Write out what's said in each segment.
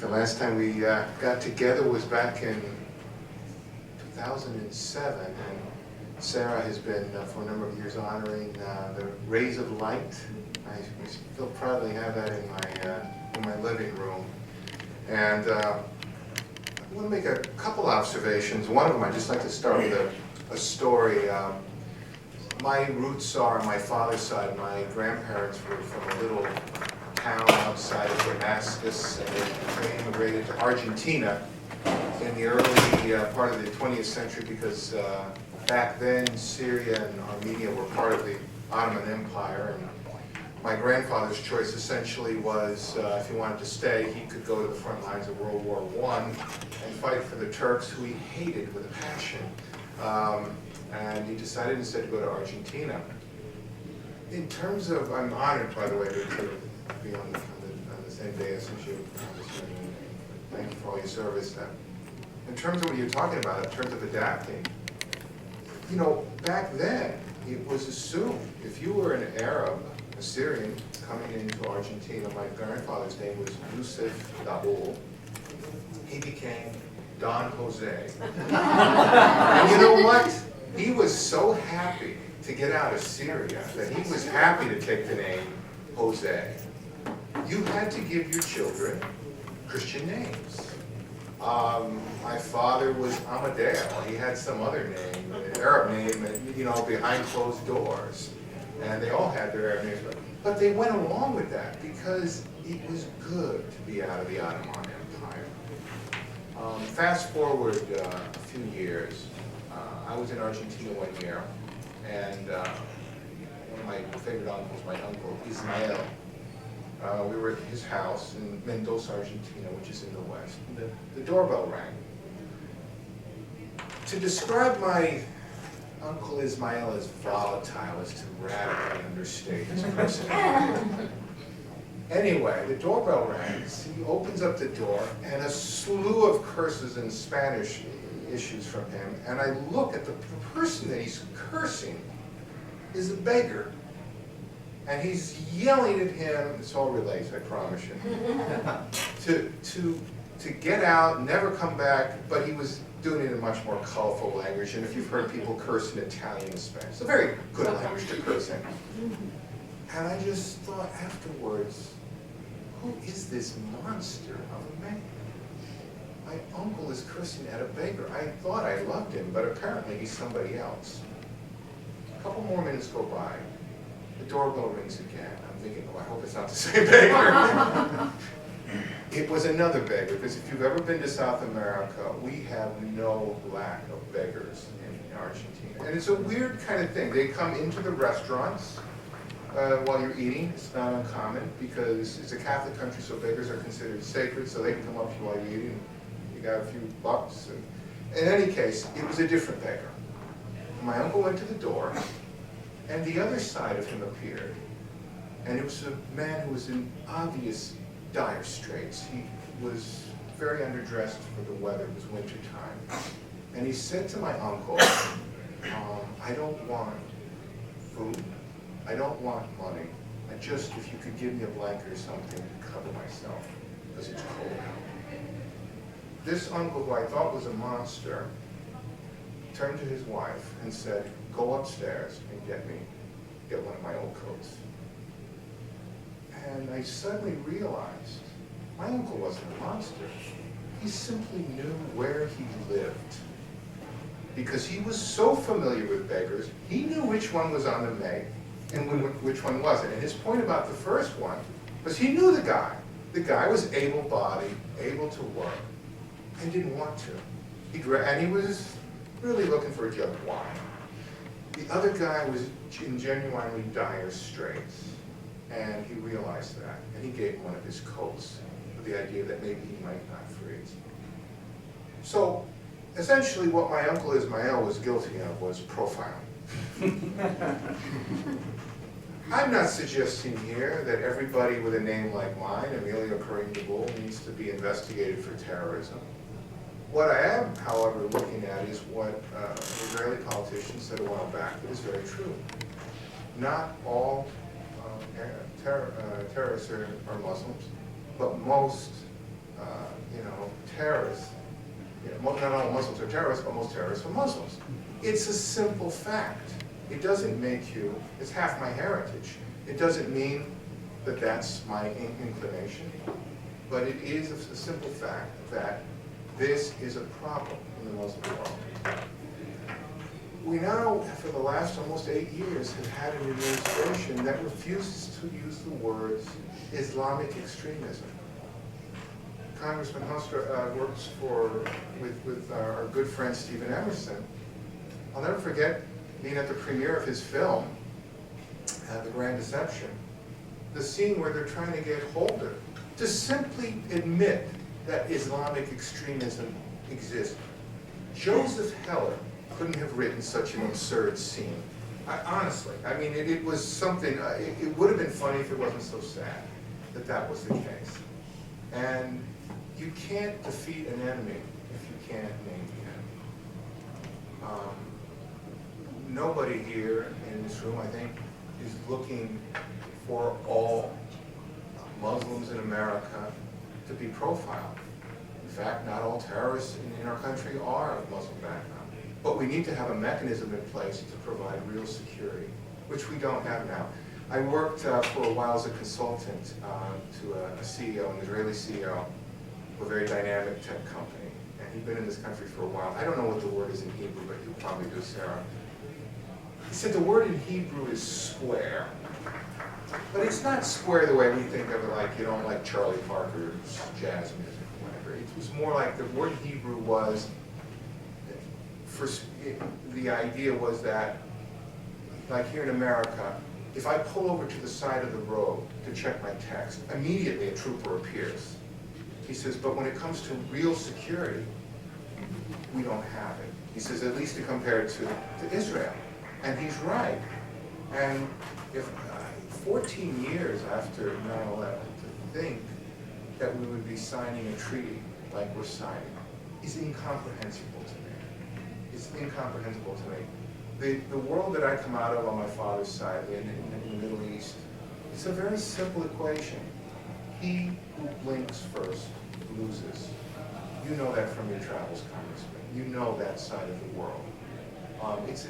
The last time we got together was back in 2007, and Sarah has been for a number of years honoring the rays of light. I still proudly have that in my living room. And I want to make a couple observations. One of them, I'd just like to start with a story. My roots are on my father's side. My grandparents were from a little town outside of Damascus, and they immigrated to Argentina in the early part of the 20th century because back then Syria and Armenia were part of the Ottoman Empire. And my grandfather's choice essentially was if he wanted to stay, he could go to the front lines of World War I and fight for the Turks, who he hated with a passion. And he decided instead to go to Argentina. In terms of, I'm honored, by the way, to be on the same day as you. Thank you for all your service. In terms of what you're talking about, in terms of adapting, you know, back then, it was assumed if you were an Arab, a Syrian, coming into Argentina, my grandfather's name was Dabul, he became Don Jose. And you know what? He was so happy to get out of Syria that he was happy to take the name Jose. You had to give your children Christian names. My father was Amadeo. He had some other name, an Arab name, you know, behind closed doors. And they all had their Arab names. But they went along with that because it was good to be out of the Ottoman Empire. Fast forward a few years, I was in Argentina one year, and one of my favorite uncles, my uncle Ismael, we were at his house in Mendoza, Argentina, which is in the west. And the doorbell rang. To describe my Uncle Ismael as volatile is to radically understate his personality. Anyway, the doorbell rings, he opens up the door, and a slew of curses in Spanish issues from him, and I look at the person that he's cursing is a beggar. And he's yelling at him, this all relates, I promise you, to get out, never come back, but he was doing it in a much more colorful language. And if you've heard people curse in Italian and Spanish, it's a very good language to curse in. And I just thought afterwards, who is this monster of a man? My uncle is cursing at a beggar. I thought I loved him, but apparently he's somebody else. A couple more minutes go by. The doorbell rings again. I'm thinking, oh, I hope it's not the same beggar. It was another beggar, because if you've ever been to South America, we have no lack of beggars in Argentina. And it's a weird kind of thing. They come into the restaurants while you're eating. It's not uncommon, because it's a Catholic country, so beggars are considered sacred, so they can come up to you while you're eating. You got a few bucks. And in any case, it was a different beggar. My uncle went to the door, and the other side of him appeared. And it was a man who was in obvious dire straits. He was very underdressed for the weather. It was winter time. And he said to my uncle, I don't want food. I don't want money. If you could give me a blanket or something to cover myself, because it's cold out. This uncle, who I thought was a monster, turned to his wife and said, go upstairs and get one of my old coats. And I suddenly realized my uncle wasn't a monster. He simply knew where he lived. Because he was so familiar with beggars, he knew which one was on the make and which one wasn't. And his point about the first one was he knew the guy. The guy was able-bodied, able to work, and didn't want to. And he was really looking for a jug of wine. The other guy was in genuinely dire straits, and he realized that, and he gave him one of his coats with the idea that maybe he might not freeze. So, essentially what my uncle Ismael was guilty of was profiling. I'm not suggesting here that everybody with a name like mine, Emilio Dabul, needs to be investigated for terrorism. What I am, however, looking at is what an Israeli politician said a while back that is very true. Not all terrorists are Muslims, but most terrorists, not all Muslims are terrorists, but most terrorists are Muslims. It's a simple fact. It doesn't make you, it's half my heritage. It doesn't mean that that's my inclination, but it is a simple fact that this is a problem in the Muslim world. We now, for the last almost 8 years, have had an administration that refuses to use the words Islamic extremism. Congressman Huster works with our good friend Stephen Emerson. I'll never forget being at the premiere of his film, The Grand Deception, the scene where they're trying to get Holder to simply admit that Islamic extremism exists. Joseph Heller couldn't have written such an absurd scene. Honestly, I mean, it was something, it would have been funny if it wasn't so sad that that was the case. And you can't defeat an enemy if you can't name the enemy. Nobody here in this room, I think, is looking for all Muslims in America to be profiled. In fact, not all terrorists in our country are of Muslim background. But we need to have a mechanism in place to provide real security, which we don't have now. I worked for a while as a consultant to a CEO, an Israeli CEO, of a very dynamic tech company. And he'd been in this country for a while. I don't know what the word is in Hebrew, but you'll probably do, Sarah. He said the word in Hebrew is square. But it's not square the way we think of it, like, like Charlie Parker's jazz music or whatever. It was more like the word in Hebrew was, the idea was that, like here in America, if I pull over to the side of the road to check my text, immediately a trooper appears. He says, but when it comes to real security, we don't have it. He says, at least to compare it to Israel. And he's right. And if 14 years after 9/11, to think that we would be signing a treaty like we're signing is incomprehensible to me. It's incomprehensible to me. The world that I come out of on my father's side, in the Middle East, it's a very simple equation. He who blinks first loses. You know that from your travels, Congressman. You know that side of the world. It's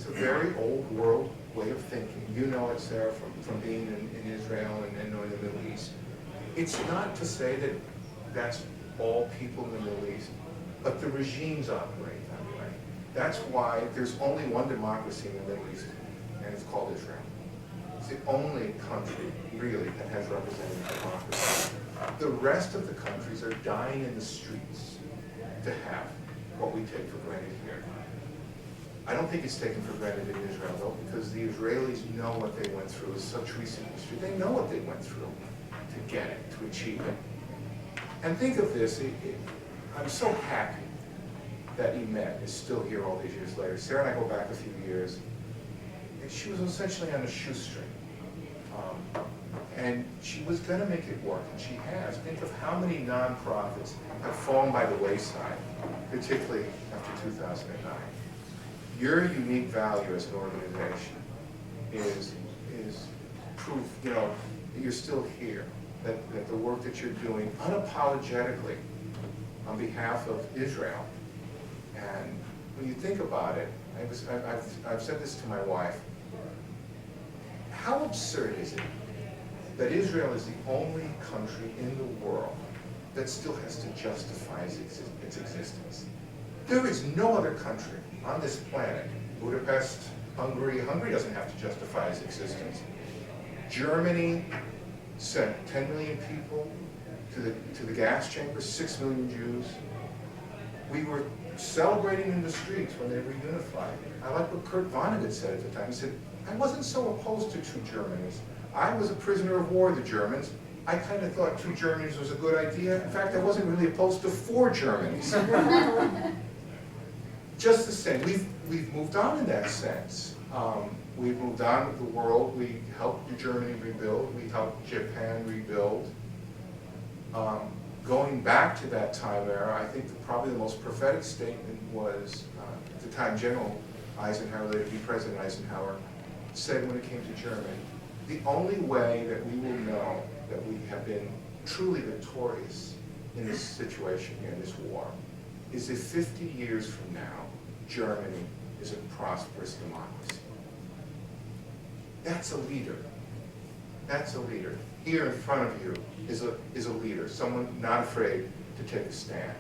a very old world way of thinking. You know it, Sarah, from being in Israel and knowing the Middle East. It's not to say that that's all people in the Middle East, but the regimes operate that way. That's why there's only one democracy in the Middle East, and it's called Israel. It's the only country, really, that has representative democracy. The rest of the countries are dying in the streets to have what we take for granted here. I don't think it's taken for granted in Israel, though, because the Israelis know what they went through. It's such recent history. They know what they went through to get it, to achieve it. And think of this. I'm so happy that Emet is still here all these years later. Sarah and I go back a few years. And she was essentially on a shoestring. And she was going to make it work, and she has. Think of how many nonprofits have fallen by the wayside, particularly after 2009. Your unique value as an organization is proof, that you're still here, that the work that you're doing unapologetically on behalf of Israel. And when you think about it, I've said this to my wife, how absurd is it that Israel is the only country in the world that still has to justify its existence? There is no other country on this planet, Budapest, Hungary doesn't have to justify its existence. Germany sent 10 million people to the gas chambers, 6 million Jews. We were celebrating in the streets when they reunified. I like what Kurt Vonnegut said at the time. He said, I wasn't so opposed to two Germanies. I was a prisoner of war, the Germans. I kind of thought two Germanies was a good idea. In fact, I wasn't really opposed to 4 Germanies. Just the same, we've moved on in that sense. We've moved on with the world. We helped Germany rebuild. We helped Japan rebuild. Going back to that time era, I think probably the most prophetic statement was, at the time, General Eisenhower, later to be President Eisenhower, said when it came to Germany, the only way that we will know that we have been truly victorious in this situation here, in this war, is if 50 years from now, Germany is a prosperous democracy. That's a leader. That's a leader. Here in front of you is a leader, someone not afraid to take a stand.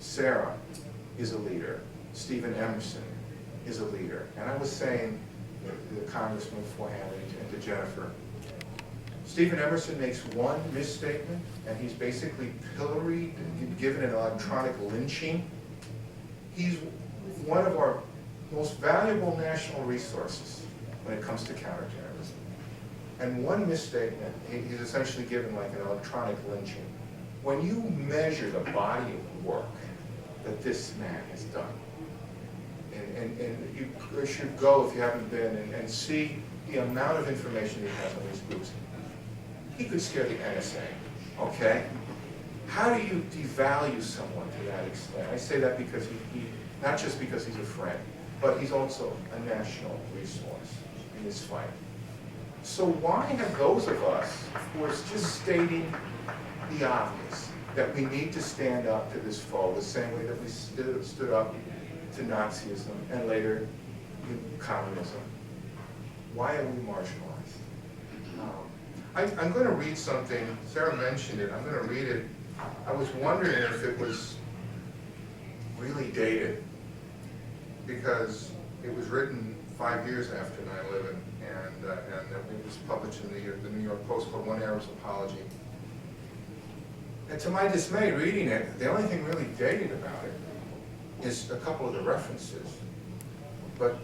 Sarah is a leader. Stephen Emerson is a leader. And I was saying to the congressman beforehand and to Jennifer, Stephen Emerson makes one misstatement and he's basically pilloried and given an electronic lynching. He's one of our most valuable national resources when it comes to counterterrorism. And one misstatement, he's essentially given like an electronic lynching. When you measure the body of work that this man has done, and you should go if you haven't been and see the amount of information he has on these groups. He could scare the NSA, okay? How do you devalue someone to that extent? I say that because he not just because he's a friend, but he's also a national resource in this fight. So why have those of us who are just stating the obvious, that we need to stand up to this foe the same way that we stood up to Nazism and later communism? Why are we marginalized? I'm going to read something. Sarah mentioned it. I'm going to read it. I was wondering if it was really dated because it was written 5 years after 9/11, and it was published in the New York Post called One Arab's Apology. And to my dismay, reading it, the only thing really dated about it is a couple of the references. But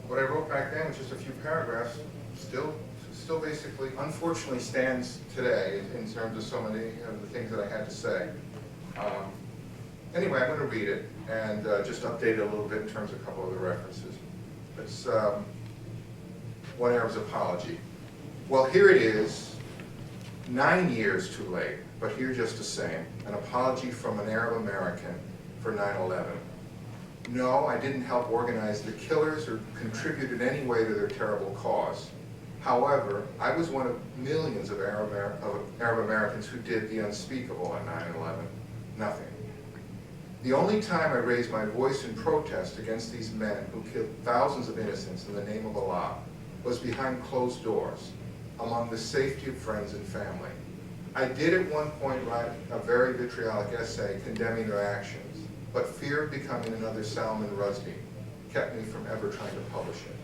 what I wrote back then was just a few paragraphs, still basically, unfortunately, stands today in terms of so many of the things that I had to say. Anyway, I'm going to read it and just update it a little bit in terms of a couple of the references. It's One Arab's Apology. Well, here it is, 9 years too late, but here just the same. An apology from an Arab American for 9/11. No, I didn't help organize the killers or contribute in any way to their terrible cause. However, I was one of millions of Arab Americans who did the unspeakable on 9/11. Nothing. The only time I raised my voice in protest against these men who killed thousands of innocents in the name of Allah was behind closed doors, among the safety of friends and family. I did at one point write a very vitriolic essay condemning their actions, but fear of becoming another Salman Rushdie kept me from ever trying to publish it.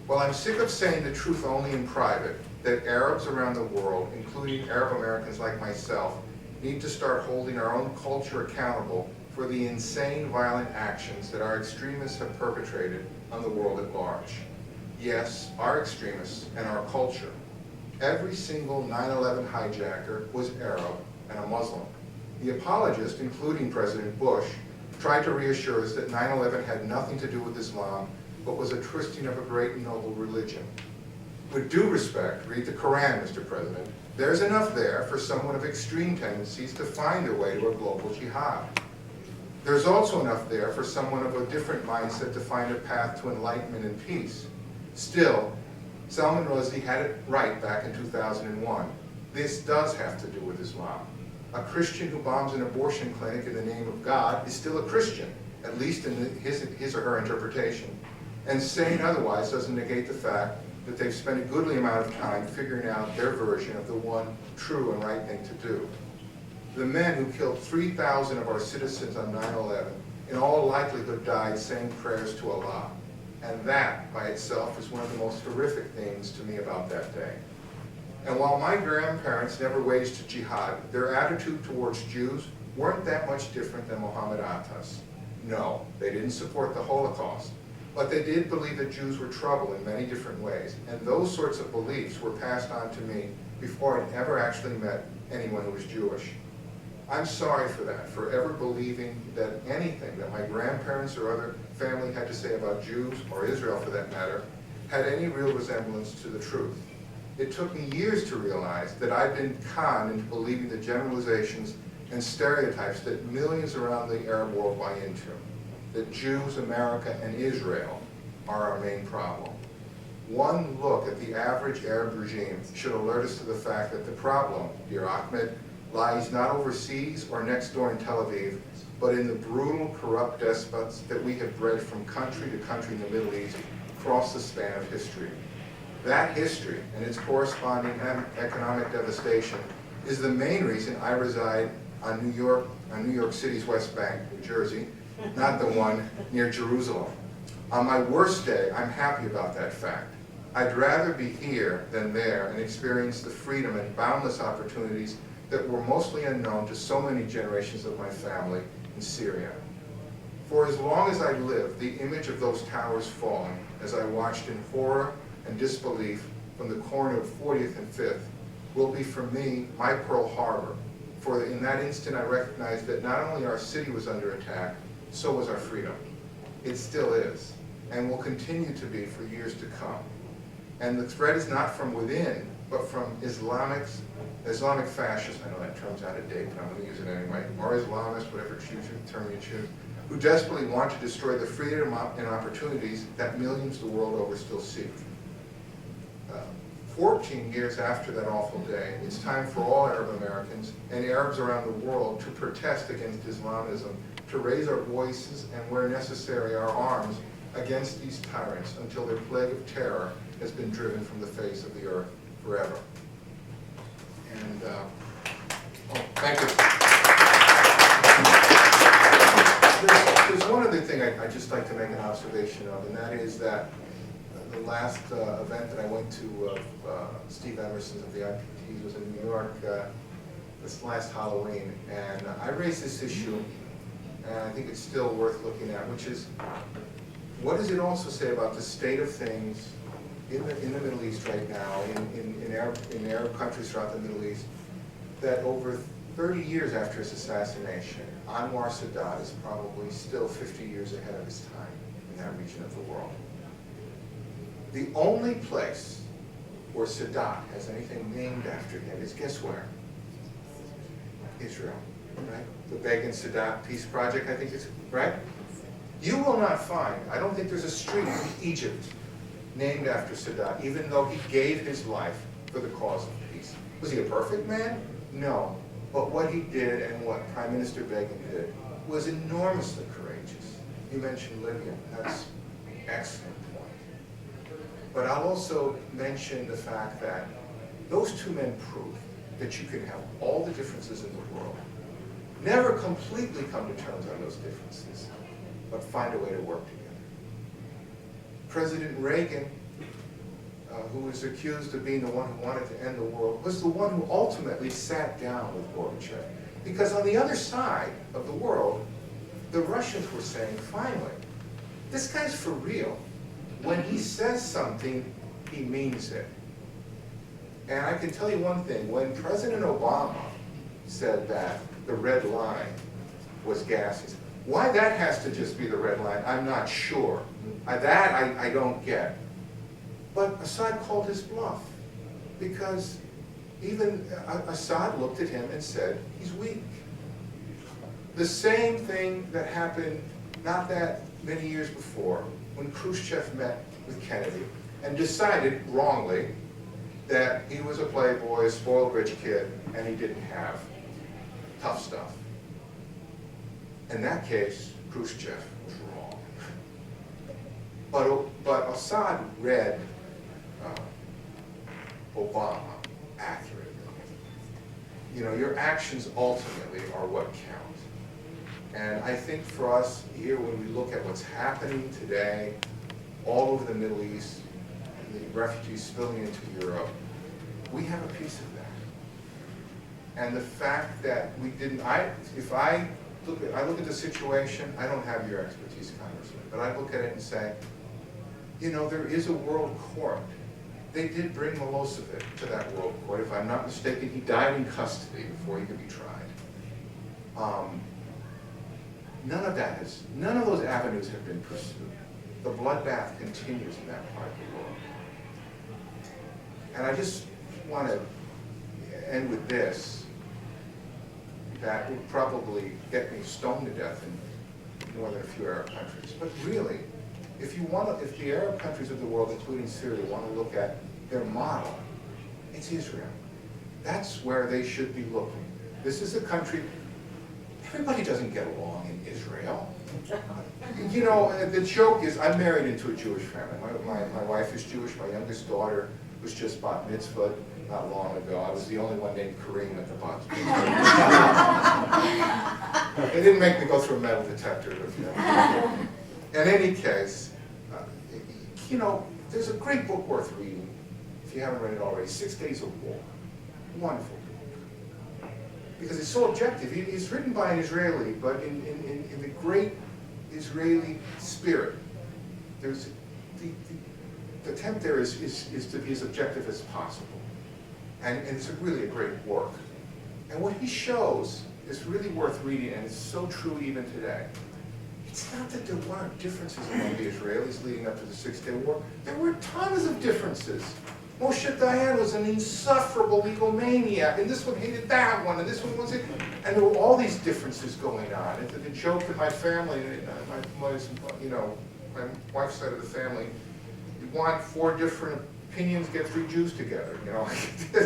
Well, I'm sick of saying the truth only in private, that Arabs around the world, including Arab Americans like myself, need to start holding our own culture accountable for the insane, violent actions that our extremists have perpetrated on the world at large. Yes, our extremists and our culture. Every single 9/11 hijacker was Arab and a Muslim. The apologists, including President Bush, tried to reassure us that 9/11 had nothing to do with Islam, but was a twisting of a great and noble religion. With due respect, read the Quran, Mr. President. There's enough there for someone of extreme tendencies to find their way to a global jihad. There's also enough there for someone of a different mindset to find a path to enlightenment and peace. Still, Salman Rushdie had it right back in 2001. This does have to do with Islam. A Christian who bombs an abortion clinic in the name of God is still a Christian, at least in his or her interpretation. And saying otherwise doesn't negate the fact that they've spent a goodly amount of time figuring out their version of the one true and right thing to do. The men who killed 3,000 of our citizens on 9/11 in all likelihood died saying prayers to Allah. And that, by itself, is one of the most horrific things to me about that day. And while my grandparents never waged a jihad, their attitude towards Jews weren't that much different than Muhammad Atta's. No, they didn't support the Holocaust, but they did believe that Jews were trouble in many different ways, and those sorts of beliefs were passed on to me before I'd ever actually met anyone who was Jewish. I'm sorry for that, for ever believing that anything that my grandparents or other family had to say about Jews, or Israel for that matter, had any real resemblance to the truth. It took me years to realize that I'd been conned into believing the generalizations and stereotypes that millions around the Arab world buy into, that Jews, America, and Israel are our main problem. One look at the average Arab regime should alert us to the fact that the problem, dear Ahmed, lies not overseas or next door in Tel Aviv, but in the brutal, corrupt despots that we have bred from country to country in the Middle East across the span of history. That history and its corresponding economic devastation is the main reason I reside on New York City's West Bank, New Jersey, not the one near Jerusalem. On my worst day, I'm happy about that fact. I'd rather be here than there and experience the freedom and boundless opportunities that were mostly unknown to so many generations of my family in Syria. For as long as I live, the image of those towers falling, as I watched in horror and disbelief from the corner of 40th and 5th, will be for me my Pearl Harbor. For in that instant I recognized that not only our city was under attack, so was our freedom. It still is, and will continue to be for years to come. And the threat is not from within, but from Islamic fascists, I know that term's out of date, but I'm going to use it anyway, or Islamists, whatever term you choose, who desperately want to destroy the freedom and opportunities that millions the world over still seek. 14 years after that awful day, it's time for all Arab Americans and Arabs around the world to protest against Islamism, to raise our voices and, where necessary, our arms against these tyrants until their plague of terror has been driven from the face of the earth forever. And, thank you. There's one other thing I'd just like to make an observation of, and that is that the last event that I went to of Steve Emerson's of the IPTs was in New York this last Halloween, and I raised this issue, and I think it's still worth looking at, which is, what does it also say about the state of things in the Middle East right now, in Arab countries throughout the Middle East, that over 30 years after his assassination, Anwar Sadat is probably still 50 years ahead of his time in that region of the world. The only place where Sadat has anything named after him is, guess where? Israel, right? The Begin-Sadat Peace Project, I think it's, right? You will not find, I don't think there's a street in Egypt named after Sadat, even though he gave his life for the cause of peace. Was he a perfect man? No. But what he did and what Prime Minister Begin did was enormously courageous. You mentioned Libya. That's an excellent point. But I'll also mention the fact that those two men proved that you can have all the differences in the world, never completely come to terms on those differences, but find a way to work together. President Reagan, who was accused of being the one who wanted to end the world, was the one who ultimately sat down with Gorbachev. Because on the other side of the world, the Russians were saying, finally, this guy's for real. When he says something, he means it. And I can tell you one thing, when President Obama said that the red line was gases, why that has to just be the red line, I'm not sure. That I don't get. But Assad called his bluff, because even Assad looked at him and said, he's weak. The same thing that happened not that many years before, when Khrushchev met with Kennedy and decided, wrongly, that he was a playboy, a spoiled rich kid, and he didn't have tough stuff. In that case, Khrushchev was wrong. But Assad read Obama accurately. You know, your actions ultimately are what count. And I think for us here, when we look at what's happening today, all over the Middle East, the refugees spilling into Europe, we have a piece of that. And the fact that we didn't, I look at the situation, I don't have your expertise, Congressman, but I look at it and say, you know, there is a world court. They did bring Milosevic to that world court. If I'm not mistaken, he died in custody before he could be tried. None of those avenues have been pursued. The bloodbath continues in that part of the world. And I just want to end with this, that would probably get me stoned to death in more than a few Arab countries. But really, if the Arab countries of the world, including Syria, want to look at their model, it's Israel. That's where they should be looking. This is a country, everybody doesn't get along in Israel. You know, the joke is, I'm married into a Jewish family. My wife is Jewish, my youngest daughter was just bat mitzvah not long ago. I was the only one named Kareem at the bat mitzvah. They didn't make me go through a metal detector. In any case, you know, there's a great book worth reading, if you haven't read it already, 6 Days of War. Wonderful book. Because it's so objective. It's written by an Israeli, but in the great Israeli spirit, there's the attempt there is to be as objective as possible. And it's really a great work. And what he shows is really worth reading, and it's so true even today. It's not that there weren't differences among the Israelis leading up to the 6-Day War. There were tons of differences. Moshe Dayan was an insufferable egomaniac, and this one hated that one, and this one was it. And there were all these differences going on. And the joke in my family, my wife's side of the family, you want 4 different opinions, get 3 Jews together, you know,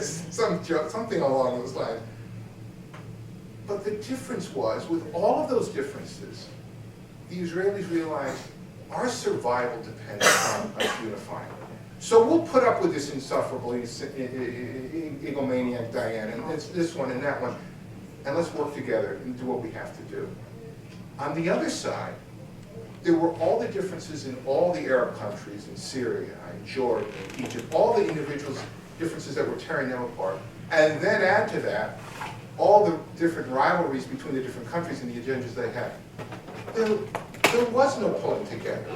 something along those lines. But the difference was, with all of those differences, the Israelis realized our survival depends on us unifying. So we'll put up with this insufferable egomaniac Diane, and this one and that one, and let's work together and do what we have to do. On the other side, there were all the differences in all the Arab countries, in Syria, in Jordan, in Egypt, all the individual differences that were tearing them apart. And then add to that all the different rivalries between the different countries and the agendas they had. There was no pulling together.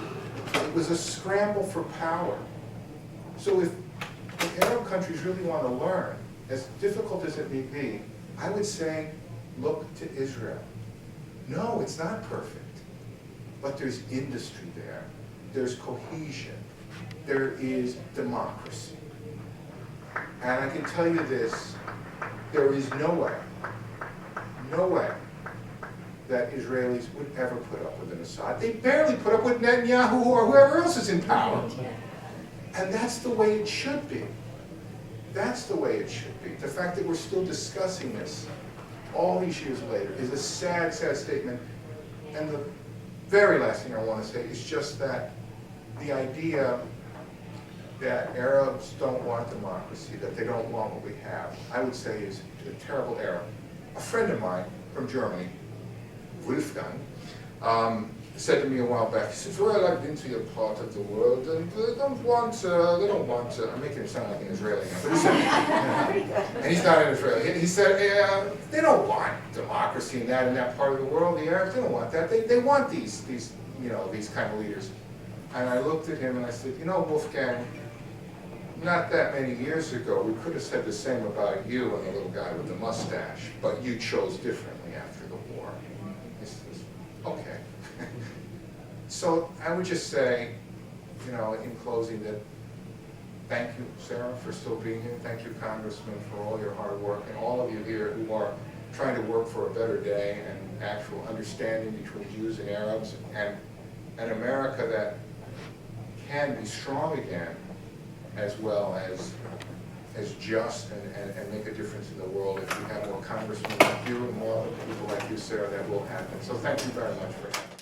It was a scramble for power. So if the Arab countries really want to learn, as difficult as it may be, I would say, look to Israel. No, it's not perfect. But there's industry there, there's cohesion, there is democracy. And I can tell you this, there is no way that Israelis would ever put up with an Assad. They barely put up with Netanyahu or whoever else is in power. And that's the way it should be. That's the way it should be. The fact that we're still discussing this all these years later is a sad, sad statement. And the very last thing I want to say is just that the idea that Arabs don't want democracy, that they don't want what we have, I would say is a terrible error. A friend of mine from Germany, Wolfgang, said to me a while back, he says, well, I've been to your part of the world, and they don't want, I'm making it sound like an Israeli now, but he said, and he's not an Israeli, he said, they don't want democracy in that part of the world, the Arabs, they don't want that, they want these kind of leaders. And I looked at him and I said, you know, Wolfgang, not that many years ago, we could have said the same about you and the little guy with the mustache, but you chose differently after the war. He says, okay. So I would just say, you know, in closing, that thank you, Sarah, for still being here. Thank you, Congressman, for all your hard work, and all of you here who are trying to work for a better day and actual understanding between Jews and Arabs, and an America that can be strong again, as well as just and make a difference in the world. If we have more congressmen like you and more people like you, Sarah, that will happen. So thank you very much for having me.